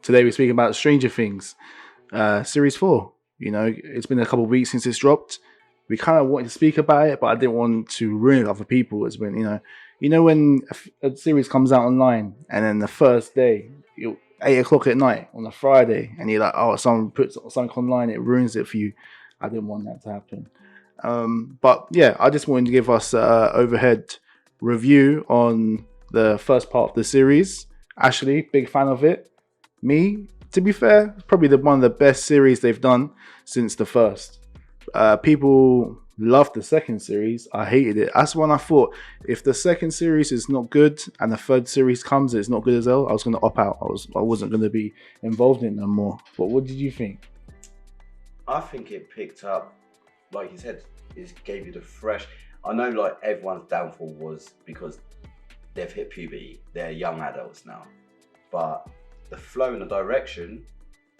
today we're speaking about Stranger Things, series 4. You know, it's been a couple of weeks since it's dropped. We kind of wanted to speak about it, but I didn't want to ruin it other people. It's been, you know when a series comes out online and then the first day, 8 o'clock at night on a Friday, and you're like, oh, someone puts something online, it ruins it for you. I didn't want that to happen. But yeah, I just wanted to give us an overhead review on the first part of the series. Ashley, big fan of it. Me, to be fair, probably one of the best series they've done since the first. People loved the second series. I hated it. That's when I thought, if the second series is not good and the third series comes, it's not good as well, I was going to opt out. I wasn't going to be involved in it no more. But what did you think? I think it picked up, like you said, it gave you the fresh. I know, like, everyone's downfall was because they've hit puberty. They're young adults now, but the flow and the direction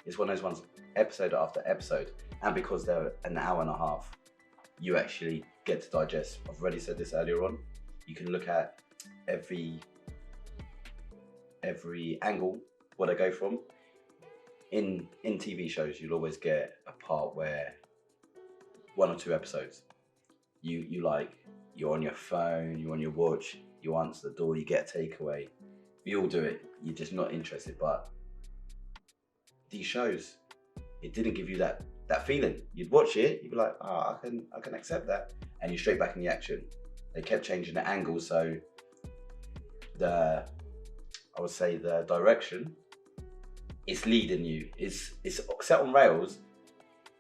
is one of those ones, episode after episode, and because they're an hour and a half, you actually get to digest. I've already said this earlier on. You can look at every angle where they go from. In TV shows, you'll always get a part where 1 or 2 episodes, you're on your phone, you're on your watch, you answer the door, you get a takeaway. We all do it. You're just not interested. But these shows, it didn't give you that feeling. You'd watch it, you'd be like, oh, I can accept that, and you're straight back in the action. They kept changing the angles, so I would say the direction, it's leading you. It's set on rails,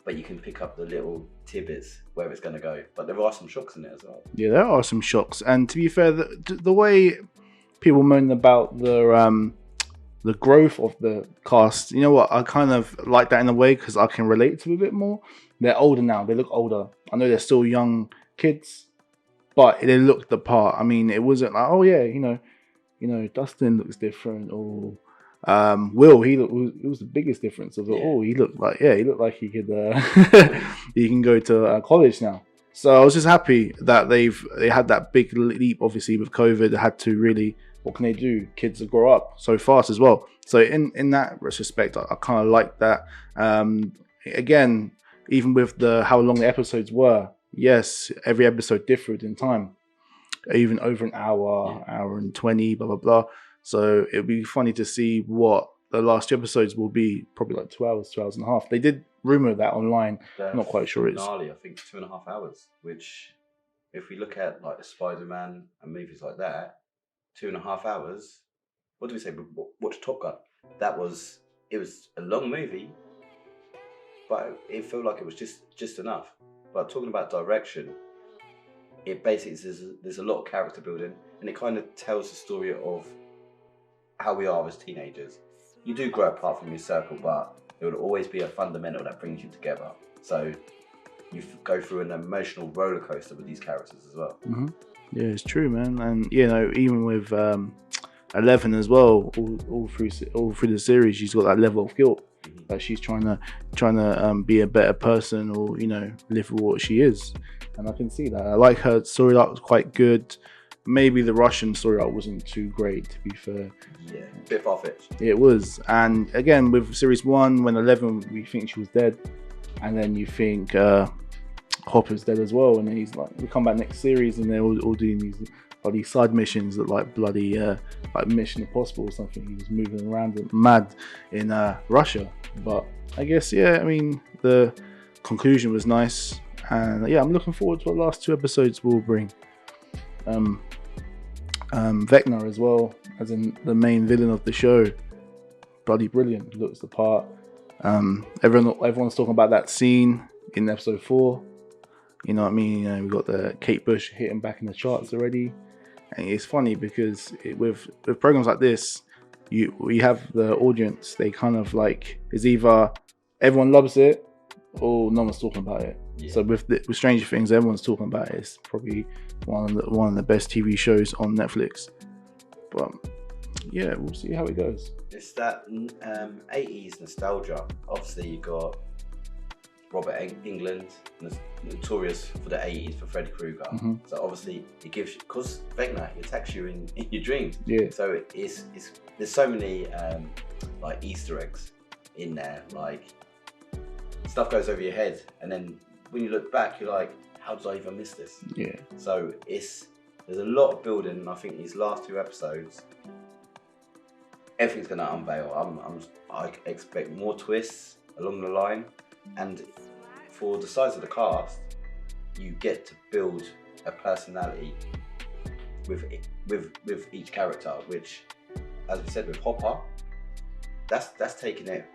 but you can pick up the little tidbits where it's going to go. But there are some shocks in it as well. Yeah, there are some shocks. And to be fair, the way people moan about the growth of the cast, you know what? I kind of like that in a way because I can relate to it a bit more. They're older now. They look older. I know they're still young kids, but they look the part. I mean, it wasn't like, oh yeah, you know, Dustin looks different, or Will, it was the biggest difference of it all. He looked like he could he can go to college now. So I was just happy that they had that big leap. Obviously with COVID, they had to really, what can they do? Kids grow up so fast as well. So in that respect, I kind of like that. Again, even with how long the episodes were, yes, every episode differed in time, even over an hour, hour and 20, blah blah blah. So it'll be funny to see what the last 2 episodes will be. Probably like 2 hours, 2 hours and a half. They did rumor that online. Not quite sure it's. I think 2.5 hours. Which, if we look at like Spider-Man and movies like that, 2.5 hours. What do we say? Watch Top Gun. It was a long movie, but it felt like it was just enough. But talking about direction, it basically there's a lot of character building, and it kind of tells the story of how we are as teenagers. You do grow apart from your circle, but there will always be a fundamental that brings you together. So you go through an emotional roller coaster with these characters as well. Mm-hmm. Yeah, it's true, man. And even with 11 as well, all through the series, she's got that level of guilt that she's trying to be a better person, or live for what she is. And I can see that. I like her story arc was quite good. Maybe the Russian story arc wasn't too great, to be fair. Yeah, a bit far-fetched. It was. And again, with series 1, when 11, we think she was dead, and then you think Hopper's dead as well, and then he's like, we come back next series and they're all doing these bloody side missions that like bloody like Mission Impossible or something. He was moving around mad in Russia. But I guess, I mean, the conclusion was nice, and I'm looking forward to what the last 2 episodes will bring. Vecna as well, as in the main villain of the show, bloody brilliant, looks the part. Everyone's talking about that scene in episode 4. You know what I mean? We got the Kate Bush hitting back in the charts already, and it's funny because with programs like this, we have the audience. They kind of like, it's either everyone loves it or no one's talking about it. Yeah. So with Stranger Things, everyone's talking about it. It's probably one of the best TV shows on Netflix. But yeah, we'll see how it goes. It's that 80s nostalgia. Obviously, you got Robert Englund, notorious for the 80s for Freddy Krueger. Mm-hmm. So obviously, it gives you, because Vecna, it attacks you in your dreams. Yeah. So it's there's so many like Easter eggs in there, like stuff goes over your head, and then when you look back, you're like, how did I even miss this? Yeah. So there's a lot of building, and I think these last 2 episodes, everything's gonna unveil. I expect more twists along the line, and for the size of the cast, you get to build a personality with each character, which, as we said with Hopper, that's taking it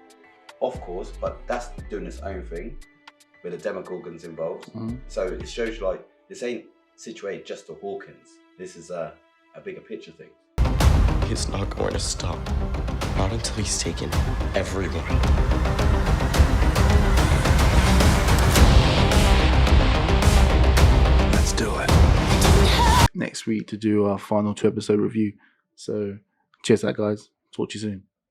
off course, but that's doing its own thing with the Demogorgons involved. So it shows you like this ain't situated just to Hawkins. This is a bigger picture thing. He's not going to stop. Not until he's taken everyone. Let's do it. Next week to do our final 2 episode review. So cheers out, guys. Talk to you soon.